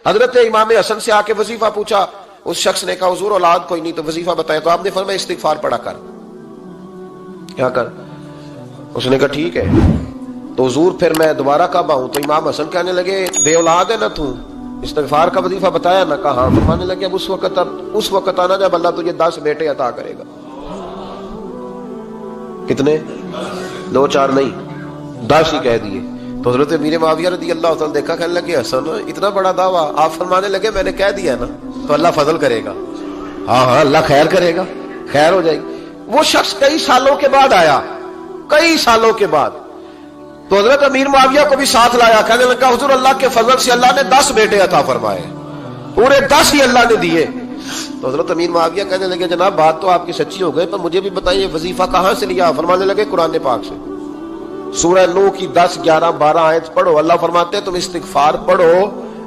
حضرت امام حسن سے آ کے وظیفہ پوچھا، اس شخص نے کہا حضور اولاد کوئی نہیں تو وظیفہ بتائے، تو آپ نے فرمایا استغفار پڑھا کر، کیا کر؟ اس نے کہا ٹھیک ہے۔ تو حضور پھر میں دوبارہ کب آؤں؟ تو امام حسن کہنے لگے بے اولاد ہے نا تو، استغفار کا وظیفہ بتایا نا؟ کہا ہاں۔ فرمانے لگے اب اس وقت آنا جب اللہ تجھے 10 بیٹے عطا کرے گا۔ کتنے؟ 2 4 نہیں، 10 ہی کہہ دیے۔ تو حضرت امیر معاویہ رضی اللہ تعالیٰ دیکھا، کہنے لگے حسن اتنا بڑا دعویٰ؟ آپ فرمانے لگے میں نے کہہ دیا نا تو اللہ فضل کرے گا، ہاں ہاں اللہ خیر کرے گا، خیر ہو جائے گی۔ وہ شخص کئی سالوں کے بعد آیا، کئی سالوں کے بعد، تو حضرت امیر معاویہ کو بھی ساتھ لایا، کہنے لگا حضور اللہ کے فضل سے اللہ نے 10 بیٹے عطا فرمائے، پورے 10 ہی اللہ نے دیے۔ تو حضرت امیر معاویہ کہنے لگے جناب بات تو آپ کی سچی ہو گئی، پر مجھے بھی بتائیے وظیفہ کہاں سے لیا؟ فرمانے لگے قرآن پاک سے، سورہ نوح کی 10 11 12 آیت پڑھو۔ اللہ فرماتے ہیں تم استغفار پڑھو،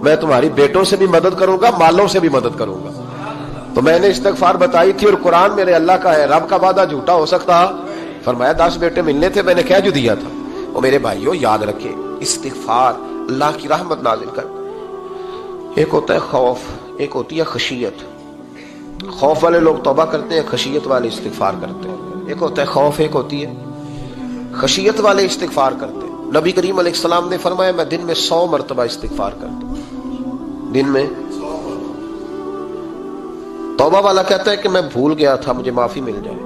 میں تمہاری بیٹوں سے بھی مدد کروں گا، مالوں سے بھی مدد کروں گا۔ تو میں نے استغفار بتائی تھی، اور قرآن میرے اللہ کا ہے، رب کا وعدہ جھوٹا ہو سکتا؟ فرمایا 10 بیٹے ملنے تھے، میں نے کہہ جو دیا تھا۔ اور میرے بھائیوں یاد رکھیں، استغفار اللہ کی رحمت نازل کر۔ ایک ہوتا ہے خوف، ایک ہوتی ہے خشیت۔ خوف والے لوگ توبہ کرتے ہیں، خشیت والے استغفار کرتے ہیں۔ ایک ہوتا ہے خوف، ایک ہوتی ہے خشیت والے استغفار کرتے ہیں۔ نبی کریم علیہ السلام نے فرمایا میں دن میں 100 مرتبہ استغفار کرتا ہوں، دن میں۔ توبہ والا کہتا ہے کہ میں بھول گیا تھا، مجھے معافی مل جائے،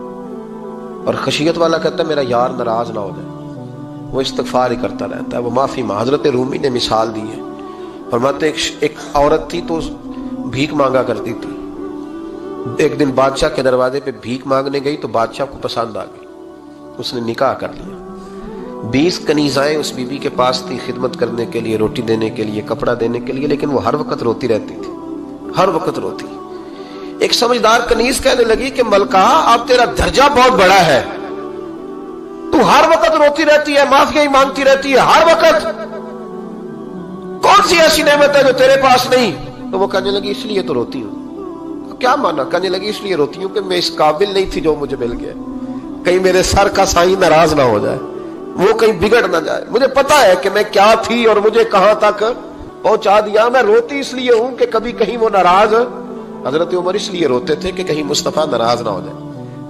اور خشیت والا کہتا ہے میرا یار ناراض نہ ہو جائے، وہ استغفار ہی کرتا رہتا ہے، وہ معافی حضرت رومی نے مثال دی ہے، فرماتے ایک عورت تھی تو بھیک مانگا کرتی تھی، ایک دن بادشاہ کے دروازے پہ بھیک مانگنے گئی تو بادشاہ کو پسند آ گئی، اس نے نکاح کر لیا۔ 20 کنیزائیں اس بی بی کے پاس تھی خدمت کرنے کے لیے، روٹی دینے کے لیے، کپڑا دینے کے لیے، لیکن وہ ہر وقت روتی رہتی تھی، ہر وقت روتی۔ ایک سمجھدار کنیز کہنے لگی کہ ملکہ اب تیرا درجہ بہت بڑا ہے، تو ہر وقت روتی رہتی ہے، معافیاں ہی مانگتی رہتی ہے ہر وقت، کون سی ایسی نعمت ہے جو تیرے پاس نہیں؟ تو وہ کہنے لگی اس لیے تو روتی ہوں۔ کیا مانا؟ کہنے لگی اس لیے روتی ہوں کہ میں اس قابل نہیں تھی جو مجھے مل گیا، کہیں میرے سر کا سائیں ناراض نہ ہو جائے، وہ کہیں بگڑ نہ جائے، مجھے پتا ہے کہ میں کیا تھی اور مجھے کہاں تک پہنچا دیا، میں روتی اس لیے ہوں کہ کبھی کہیں وہ ناراض۔ حضرت عمر اس لیے روتے تھے کہ کہیں مصطفیٰ ناراض نہ ہو جائے،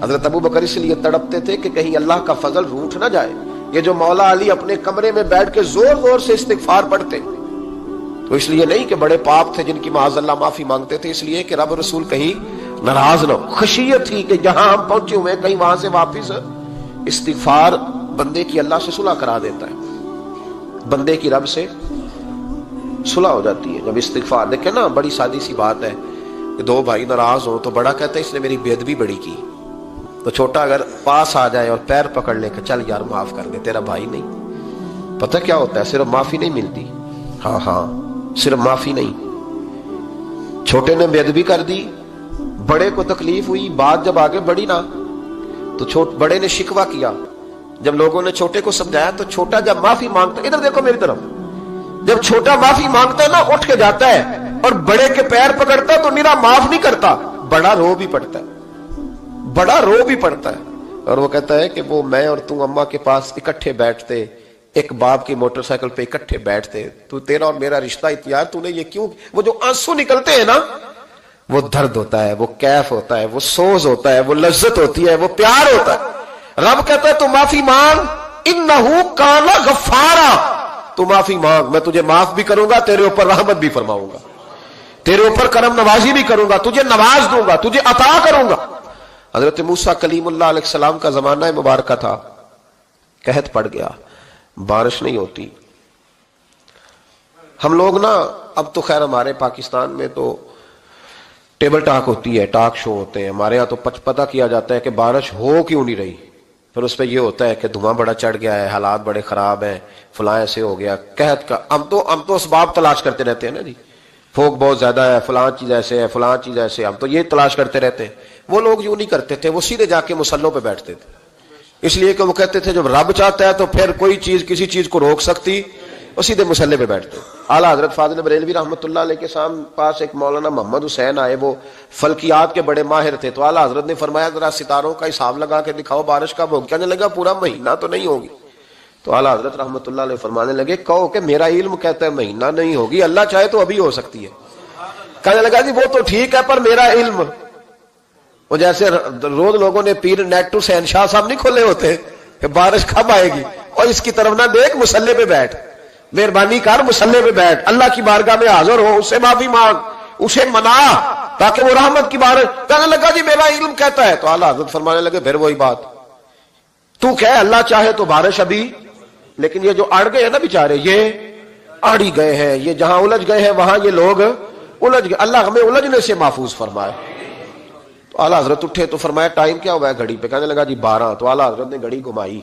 حضرت ابو بکر اس لیے تڑپتے تھے کہ کہیں اللہ کا فضل روٹھ نہ جائے۔ یہ جو مولا علی اپنے کمرے میں بیٹھ کے زور زور سے استغفار پڑھتے تو اس لیے نہیں کہ بڑے پاپ تھے جن کی معاذ اللہ معافی مانگتے تھے، اس لیے کہ رب رسول کہیں ناراض نہ ہو۔ خشیت تھی کہ جہاں ہم پہنچے ہوئے کہیں وہاں سے واپس۔ استغفار بندے کی اللہ سے صلح کرا دیتا ہے، بندے کی رب سے صلح ہو جاتی ہے جب استغفار۔ دیکھیں نا بڑی سادی سی بات ہے کہ 2 بھائی ناراض ہو تو بڑا کہتا ہے اس نے میری بے ادبی بڑی کی، تو چھوٹا اگر پاس آ جائے اور پیر پکڑ لے کہ چل یار معاف کر دے، تیرا بھائی نہیں۔ پتہ کیا ہوتا ہے؟ صرف معافی نہیں ملتی، ہاں صرف معافی نہیں، چھوٹے نے بے ادبی کر دی، بڑے کو تکلیف ہوئی، بات جب آگے بڑھی نا تو بڑے نے شکوہ کیا، جب لوگوں نے چھوٹے کو سمجھایا تو چھوٹا جب معافی مانگتا، ادھر دیکھو میری طرف، جب چھوٹا معافی مانگتا ہے نا اٹھ کے جاتا ہے اور بڑے کے پیر پکڑتا تو میرا معاف نہیں کرتا، بڑا رو بھی پڑتا ہے، بڑا رو بھی پڑتا ہے، اور وہ کہتا ہے کہ وہ میں اور تم اماں کے پاس اکٹھے بیٹھتے، ایک باپ کی موٹر سائیکل پہ اکٹھے بیٹھتے، تو تیرا اور میرا رشتہ یار تو نے یہ کیوں؟ وہ جو آنسو نکلتے ہیں نا وہ درد ہوتا ہے، وہ کیف ہوتا ہے، وہ سوز ہوتا ہے، وہ لذت ہوتی ہے، وہ پیار ہوتا ہے۔ رب کہتا ہے تو معافی مانگ، انہو کان غفارا، تو معافی مانگ، میں تجھے معاف بھی کروں گا، تیرے اوپر رحمت بھی فرماؤں گا، تیرے اوپر کرم نوازی بھی کروں گا، تجھے نواز دوں گا، تجھے عطا کروں گا۔ حضرت موسیٰ کلیم اللہ علیہ السلام کا زمانہ مبارکہ تھا، قحط پڑ گیا، بارش نہیں ہوتی۔ ہم لوگ نا اب تو خیر ہمارے پاکستان میں تو ٹیبل ٹاک ہوتی ہے، ٹاک شو ہوتے ہیں، ہمارے ہاں تو پتہ کیا جاتا ہے کہ بارش ہو کیوں نہیں رہی، پھر اس پہ یہ ہوتا ہے کہ دھواں بڑا چڑھ گیا ہے، حالات بڑے خراب ہیں، فلاں ایسے ہو گیا، قحط کا۔ ہم تو اسباب تلاش کرتے رہتے ہیں نا جی، پھوک بہت زیادہ ہے، فلاں چیز ایسے ہے، فلاں چیز ایسے، ہم تو یہ تلاش کرتے رہتے ہیں۔ وہ لوگ یوں نہیں کرتے تھے، وہ سیدھے جا کے مسلوں پہ بیٹھتے تھے، اس لیے کہ وہ کہتے تھے جب رب چاہتا ہے تو پھر کوئی چیز کسی چیز کو روک سکتی، وہ سیدھے مسلے پہ بیٹھتے۔ اعلیٰ حضرت فاضل بریلوی رحمۃ اللہ علیہ کے پاس ایک مولانا محمد حسین آئے، وہ فلکیات کے بڑے ماہر تھے، تو اعلیٰ حضرت نے فرمایا ذرا ستاروں کا حساب لگا کے دکھاؤ بارش کب ہوگی؟ کہنے لگا پورا مہینہ تو نہیں ہوگی۔ تو اعلیٰ حضرت رحمۃ اللہ علیہ فرمانے لگے کہو کہ میرا علم کہتا ہے مہینہ نہیں ہوگی، اللہ چاہے تو ابھی ہو سکتی ہے۔ کہنے لگا جی وہ تو ٹھیک ہے پر میرا علم، وہ جیسے روز لوگوں نے پیر نیٹ ٹو شہنشاہ صاحب نہیں کھولے ہوتے کہ بارش کب آئے گی، اور اس کی طرف نہ دیکھ، مصلے پہ بیٹھ، مہربانی کر مصلے پہ بیٹھ، اللہ کی بارگاہ میں حاضر ہو، اس سے معافی مانگ، اسے منا تاکہ وہ رحمت کی بارش۔ کہنے لگا جی میرا علم کہتا ہے۔ تو اعلیٰ حضرت فرمانے لگے پھر وہی بات، تو کہے اللہ چاہے تو بارش ابھی، لیکن یہ جو اڑ گئے ہیں نا بیچارے، یہ اڑ ہی گئے ہیں، یہ جہاں الجھ گئے ہیں وہاں یہ لوگ الجھ گئے، اللہ ہمیں الجھنے سے محفوظ فرمائے۔ تو اعلیٰ حضرت اٹھے تو فرمایا ٹائم کیا ہوا ہے گھڑی پہ؟ کہنے لگا جی 12۔ تو اعلیٰ حضرت نے گھڑی گھمائی،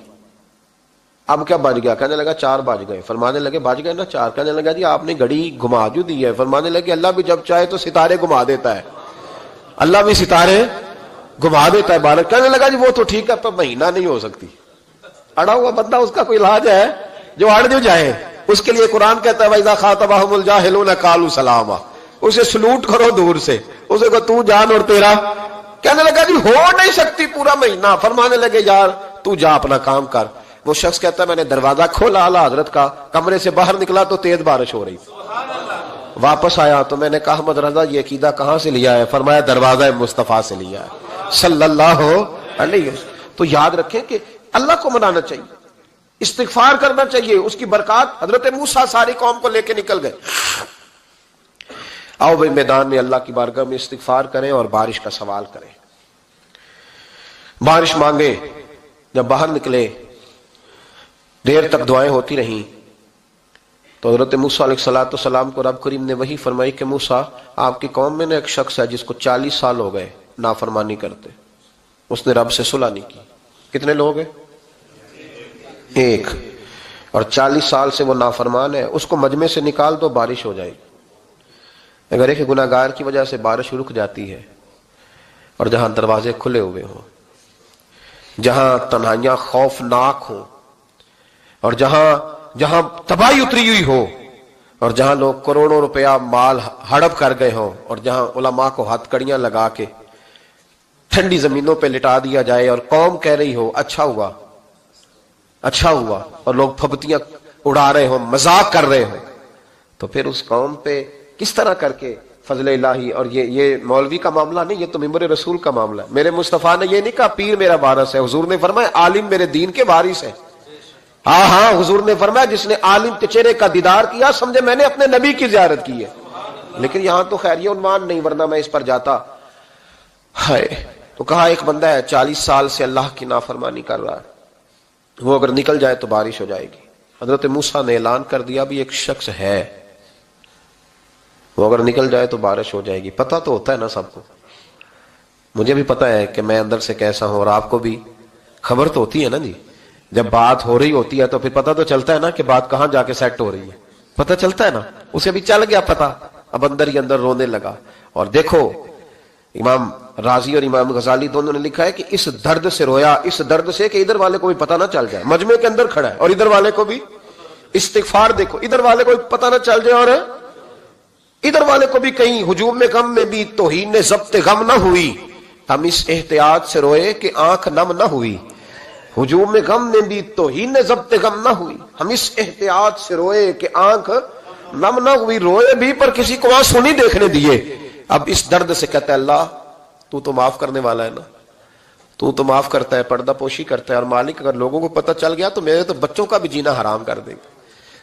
اب کیا بج گیا؟ کہنے لگا 4 بج گئے۔ فرمانے لگے بج گئے نا 4؟ کہنے لگا جی آپ نے گھڑی گھما جو دی ہے۔ فرمانے لگے اللہ بھی جب چاہے تو ستارے گھما دیتا ہے، اللہ بھی ستارے گھما دیتا ہے بارش۔ کہنے لگا جی وہ تو ٹھیک ہے پر مہینہ نہیں ہو سکتی۔ اڑا ہوا بندہ، اس کا کوئی علاج ہے جو اڑ جو جائے؟ اس کے لیے قرآن کہتا ہے وَإِذَا خَاطَبَهُمُ الْجَاهِلُونَ قَالُوا سَلَامًا، اسے سلوٹ کرو دور سے، اسے کو تو جان اور تیرا۔ کہنے لگا جی ہو نہیں سکتی پورا مہینہ۔ فرمانے لگے یار تو جا اپنا کام کر۔ وہ شخص کہتا ہے میں نے دروازہ کھولا اعلیٰ حضرت کا، کمرے سے باہر نکلا تو تیز بارش ہو رہی، واپس آیا تو میں نے کہا احمد رضا یہ عقیدہ کہاں سے لیا ہے؟ فرمایا دروازہ مصطفیٰ سے لیا ہے صلی اللہ علیہ وسلم۔ تو یاد رکھیں کہ اللہ کو منانا چاہیے، استغفار کرنا چاہیے، اس کی برکات۔ حضرت موسیٰ ساری قوم کو لے کے نکل گئے۔ آؤ بھائی میدان میں اللہ کی بارگاہ میں استغفار کریں اور بارش کا سوال کریں، بارش مانگے۔ جب باہر نکلے دیر تک دعائیں ہوتی رہیں تو حضرت موسیٰ علیہ السلام کو رب کریم نے وحی فرمائی کہ موسیٰ آپ کی قوم میں نے ایک شخص ہے جس کو 40 سال ہو گئے نافرمانی کرتے، اس نے رب سے صلح نہیں کی۔ کتنے لوگ ہیں؟ ایک، اور 40 سال سے وہ نافرمان ہے، اس کو مجمع سے نکال دو بارش ہو جائے گی۔ اگر ایک گناہگار کی وجہ سے بارش رک جاتی ہے، اور جہاں دروازے کھلے ہوئے ہوں، جہاں تنہائیاں خوفناک ہوں، اور جہاں تباہی اتری ہوئی ہو، اور جہاں لوگ کروڑوں روپیہ مال ہڑپ کر گئے ہوں، اور جہاں علماء کو ہتھ کڑیاں لگا کے ٹھنڈی زمینوں پہ لٹا دیا جائے، اور قوم کہہ رہی ہو اچھا ہوا اچھا ہوا، اور لوگ پھبتیاں اڑا رہے ہوں، مذاق کر رہے ہوں، تو پھر اس قوم پہ کس طرح کر کے فضل الہی۔ اور یہ مولوی کا معاملہ نہیں، یہ تو ممبر رسول کا معاملہ ہے۔ میرے مصطفیٰ نے یہ نہیں کہا پیر میرا وارث ہے، حضور نے فرمایا عالم میرے دین کے وارث ہے۔ ہاں حضور نے فرمایا جس نے عالم کے چہرے کا دیدار کیا سمجھے میں نے اپنے نبی کی زیارت کی ہے۔ لیکن یہاں تو خیر یہ عنوان نہیں، ورنہ میں اس پر جاتا ہے۔ تو کہا ایک بندہ ہے 40 سال سے اللہ کی نافرمانی کر رہا ہے، وہ اگر نکل جائے تو بارش ہو جائے گی۔ حضرت موسیٰ نے اعلان کر دیا بھی ایک شخص ہے، وہ اگر نکل جائے تو بارش ہو جائے گی۔ پتہ تو ہوتا ہے نا سب کو، مجھے بھی پتہ ہے کہ میں اندر سے کیسا ہوں، اور آپ کو بھی خبر تو ہوتی ہے نا جی۔ جب بات ہو رہی ہوتی ہے تو پھر پتہ تو چلتا ہے نا کہ بات کہاں جا کے سیٹ ہو رہی ہے، پتہ چلتا ہے نا۔ اسے بھی چل گیا پتہ، اب اندر ہی اندر رونے لگا۔ اور دیکھو امام رازی اور امام غزالی دونوں نے لکھا ہے کہ اس درد سے رویا، اس درد سے کہ ادھر والے کو بھی پتہ نہ چل جائے، مجمع کے اندر کھڑا ہے اور ادھر والے کو بھی استغفار، دیکھو ادھر والے کو بھی پتہ نہ چل جائے اور ادھر والے کو بھی کہیں ہجوم میں غم میں بھی توہین ضبط غم نہ ہوئی، ہم اس احتیاط سے روئے کہ آنکھ نم نہ ہوئی۔ ہجوم میں غم میں بھی توہین ضبط غم نہ ہوئی، ہم اس احتیاط سے روئے کہ آنکھ نم نہ ہوئی۔ روئے بھی پر کسی کو آنسو نہیں دیکھنے دیے۔ اب اس درد سے کہتا ہے اللہ تو معاف کرنے والا ہے نا، تو معاف کرتا ہے، پردہ پوشی کرتا ہے، اور مالک اگر لوگوں کو پتہ چل گیا تو میرے تو بچوں کا بھی جینا حرام کر دے گا،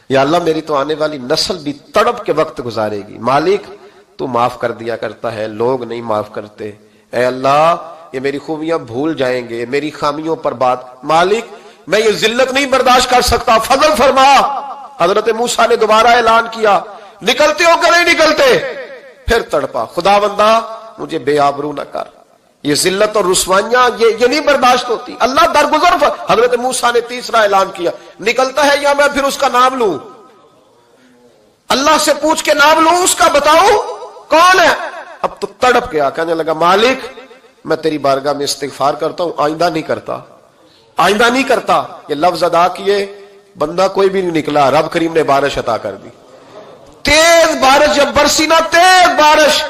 یا اللہ میری تو آنے والی نسل بھی تڑپ کے وقت گزارے گی۔ مالک تو معاف کر دیا کرتا ہے، لوگ نہیں معاف کرتے، اے اللہ یہ میری خوبیاں بھول جائیں گے، میری خامیوں پر بات، مالک میں یہ ذلت نہیں برداشت کر سکتا، فضل فرما۔ حضرت موسیٰ نے دوبارہ اعلان کیا نکلتے ہو کہ نہیں نکلتے؟ پھر تڑپا خدا بندہ مجھے بے آبرو نہ کر، یہ ذلت اور رسوائیاں یہ نہیں برداشت ہوتی، اللہ درگزر۔ حضرت موسیٰ نے تیسرا اعلان کیا نکلتا ہے یا میں پھر اس کا نام لوں، اللہ سے پوچھ کے نام لوں اس کا، بتاؤ کون ہے؟ اب تو تڑپ گیا، کہنے لگا مالک میں تیری بارگاہ میں استغفار کرتا ہوں، آئندہ نہیں کرتا، آئندہ نہیں کرتا۔ یہ لفظ ادا کیے، بندہ کوئی بھی نہیں نکلا، رب کریم نے بارش عطا کر دی، تیز بارش جب برسی نا، تیز بارش،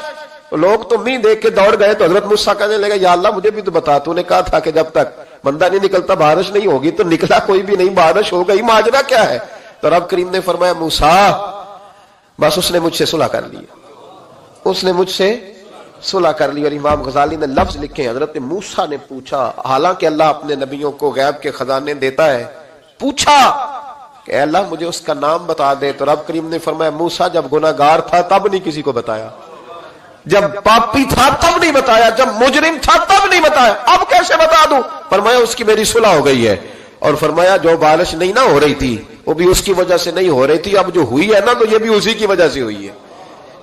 لوگ تو نہیں دیکھ کے دوڑ گئے۔ تو حضرت موسیٰ کہنے لگا یا اللہ مجھے بھی تو بتا، تو نے کہا تھا کہ جب تک بندہ نہیں نکلتا بارش نہیں ہوگی، تو نکلا کوئی بھی نہیں، بارش ہو گئی، ماجرا کیا ہے؟ تو رب کریم نے فرمایا موسیٰ بس اس نے مجھ سے صلح کر لی، اس نے مجھ سے صلح کر لی۔ اور امام غزالی نے لفظ لکھے، حضرت موسیٰ نے پوچھا، حالانکہ اللہ اپنے نبیوں کو غیب کے خزانے دیتا ہے، پوچھا کہ اے اللہ مجھے اس کا نام بتا دے، تو رب کریم نے فرمایا موسیٰ جب گناہگار تھا تب نہیں کسی کو بتایا، جب پاپی تھا تب نہیں بتایا، جب مجرم تھا تب نہیں بتایا، اب کیسے بتا دوں؟ فرمایا اس کی میری صلح ہو گئی ہے، اور فرمایا جو بارش نہیں نہ ہو رہی تھی وہ بھی اس کی وجہ سے نہیں ہو رہی تھی، اب جو ہوئی ہے نا تو یہ بھی اسی کی وجہ سے ہوئی ہے،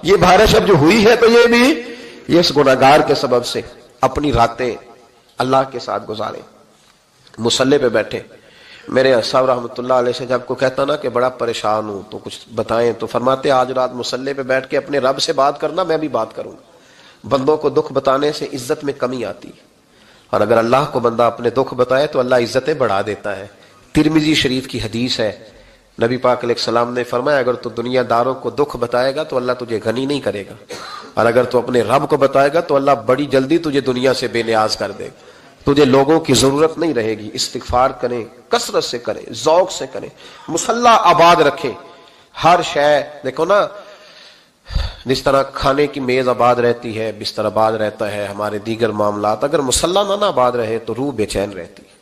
یہ بارش اب جو ہوئی ہے تو یہ بھی یہ اس گناہگار کے سبب سے۔ اپنی راتیں اللہ کے ساتھ گزارے، مصلی پہ بیٹھے۔ میرے صاحب رحمۃ اللہ علیہ سے جب کو کہتا نا کہ بڑا پریشان ہوں تو کچھ بتائیں، تو فرماتے آج رات مصلی پہ بیٹھ کے اپنے رب سے بات کرنا، میں بھی بات کروں گا۔ بندوں کو دکھ بتانے سے عزت میں کمی آتی ہے، اور اگر اللہ کو بندہ اپنے دکھ بتائے تو اللہ عزتیں بڑھا دیتا ہے۔ ترمذی شریف کی حدیث ہے، نبی پاک علیہ السلام نے فرمایا اگر تو دنیا داروں کو دکھ بتائے گا تو اللہ تجھے غنی نہیں کرے گا، اور اگر تو اپنے رب کو بتائے گا تو اللہ بڑی جلدی تجھے دنیا سے بے نیاز کر دے گا، تجھے لوگوں کی ضرورت نہیں رہے گی۔ استغفار کریں، کثرت سے کریں، ذوق سے کریں، مصلی آباد رکھیں، ہر شے دیکھو نا، جس طرح کھانے کی میز آباد رہتی ہے، بستر آباد رہتا ہے، ہمارے دیگر معاملات، اگر مصلی نہ آباد رہے تو روح بے چین رہتی ہے،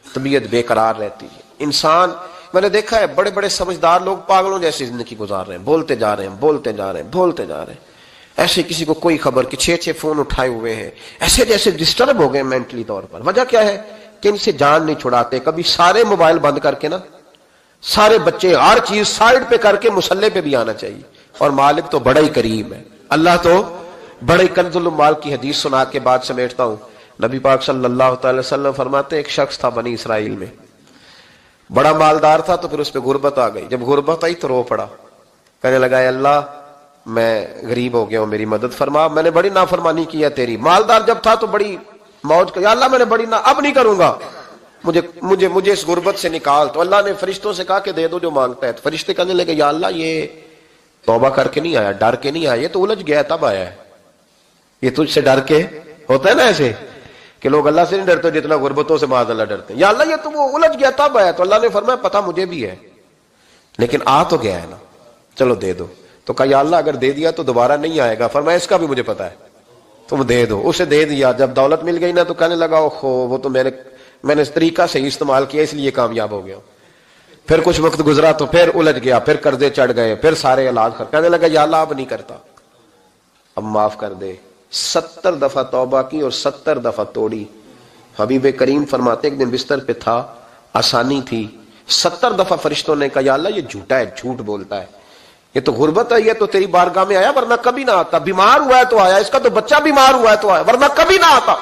طبیعت بے قرار رہتی ہے۔ انسان میں نے دیکھا ہے بڑے بڑے سمجھدار لوگ پاگلوں جیسی زندگی گزار رہے ہیں، بولتے جا رہے ہیں، بولتے جا رہے ہیں، بولتے جا رہے ہیں، ایسے کسی کو کوئی خبر کہ 6 فون اٹھائے ہوئے ہیں، ایسے جیسے ڈسٹرب ہو گئے مینٹلی طور پر۔ وجہ کیا ہے کہ ان سے جان نہیں چھڑاتے۔ کبھی سارے موبائل بند کر کے نا، سارے بچے ہر چیز سائڈ پہ کر کے مصلی پہ بھی آنا چاہیے، اور مالک تو بڑا ہی کریم ہے، اللہ تو بڑے کنز المال کی حدیث سنا کے بعد سمیٹتا ہوں۔ نبی پاک صلی اللہ تعالی وسلم فرماتے ایک شخص تھا بنی اسرائیل میں، بڑا مالدار تھا، تو پھر اس پہ غربت آ گئی۔ جب غربت آئی تو رو پڑا، کہنے لگا اے اللہ میں غریب ہو گیا ہوں، میری مدد فرما، میں نے بڑی نافرمانی کی ہے تیری۔ مالدار جب تھا تو بڑی موج کر، یا اللہ میں نے بڑی اب نہیں کروں گا، مجھے اس غربت سے نکال۔ تو اللہ نے فرشتوں سے کہا کہ دے دو جو مانگتا ہے۔ تو فرشتے کہنے لگے یا اللہ یہ توبہ کر کے نہیں آیا، ڈر کے نہیں آیا، یہ تو الجھ گیا تب آیا ہے، یہ تجھ سے ڈر کے ہوتا ہے نا ایسے کہ لوگ اللہ سے نہیں ڈرتے جتنا غربتوں سے معاذ اللہ ڈرتے ہیں۔ یا اللہ یہ تو وہ الجھ گیا تب آیا۔ تو اللہ نے فرمایا پتہ مجھے بھی ہے، لیکن آ تو گیا ہے نا، چلو دے دو۔ تو کہا یا اللہ اگر دے دیا تو دوبارہ نہیں آئے گا۔ فرمایا اس کا بھی مجھے پتا ہے، تم دے دو۔ اسے دے دیا۔ جب دولت مل گئی نا تو کہنے لگا اوہو وہ تو میں نے اس طریقہ سے استعمال کیا اس لیے کامیاب ہو گیا۔ پھر کچھ وقت گزرا تو پھر الجھ گیا، پھر قرضے چڑھ گئے، پھر سارے علاج کر، کہنے لگا یا اللہ اب نہیں کرتا، اب معاف کر دے۔ 70 دفعہ توبہ کی اور 70 دفعہ توڑی۔ حبیب کریم فرماتے ایک دن بستر پہ تھا، آسانی تھی، 70 دفعہ فرشتوں نے کہا یا اللہ یہ جھوٹا ہے، جھوٹ بولتا ہے، یہ تو غربت ہے، یہ تو تیری بارگاہ میں آیا ورنہ کبھی نہ آتا، بیمار ہوا ہے تو آیا، اس کا تو بچہ بیمار ہوا ہے تو آیا ورنہ کبھی نہ آتا۔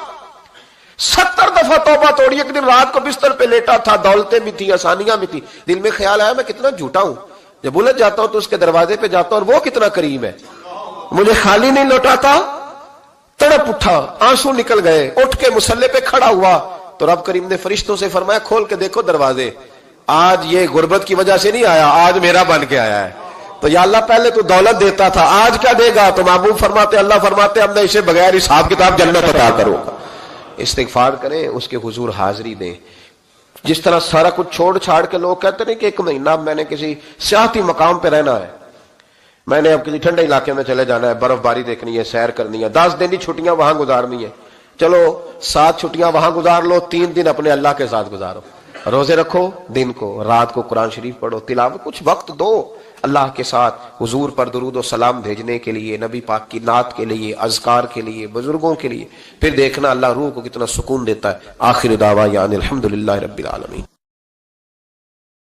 70 دفعہ توبہ توڑی۔ ایک دن رات کو بستر پہ لیٹا تھا، دولتیں بھی تھی، آسانیاں بھی تھی، دل میں خیال آیا میں کتنا جھوٹا ہوں، جب الجھ جاتا ہوں تو اس کے دروازے پہ جاتا ہوں اور وہ کتنا کریم ہے، مجھے خالی نہیں لوٹاتا۔ تڑپ اٹھا، آنسو نکل گئے، اٹھ کے مصلی پہ کھڑا ہوا تو رب کریم نے فرشتوں سے فرمایا کھول کے دیکھو دروازے، آج یہ غربت کی وجہ سے نہیں آیا، آج میرا بن کے آیا ہے۔ تو یا اللہ پہلے تو دولت دیتا تھا، آج کیا دے گا؟ تو محبوب فرماتے اللہ فرماتے اب میں اسے بغیر حساب کتاب جنت عطا کروں گا۔ استغفار کریں، اس کے حضور حاضری دیں۔ جس طرح سارا کچھ چھوڑ چھاڑ کے لوگ کہتے ہیں کہ 1 مہینہ میں نے کسی سیاحتی مقام پہ رہنا ہے، میں نے اب کسی ٹھنڈے علاقے میں چلے جانا ہے، برف باری دیکھنی ہے، سیر کرنی ہے، 10 دن کی چھٹیاں وہاں گزارنی ہے، چلو 7 چھٹیاں وہاں گزار لو، 3 دن اپنے اللہ کے ساتھ گزارو، روزے رکھو، دن کو رات کو قرآن شریف پڑھو، تلاوت، کچھ وقت دو اللہ کے ساتھ، حضور پر درود و سلام بھیجنے کے لیے، نبی پاک کی نعت کے لیے، اذکار کے لیے، بزرگوں کے لیے، پھر دیکھنا اللہ روح کو کتنا سکون دیتا ہے۔ آخر دعوانا الحمدللہ رب العالمین۔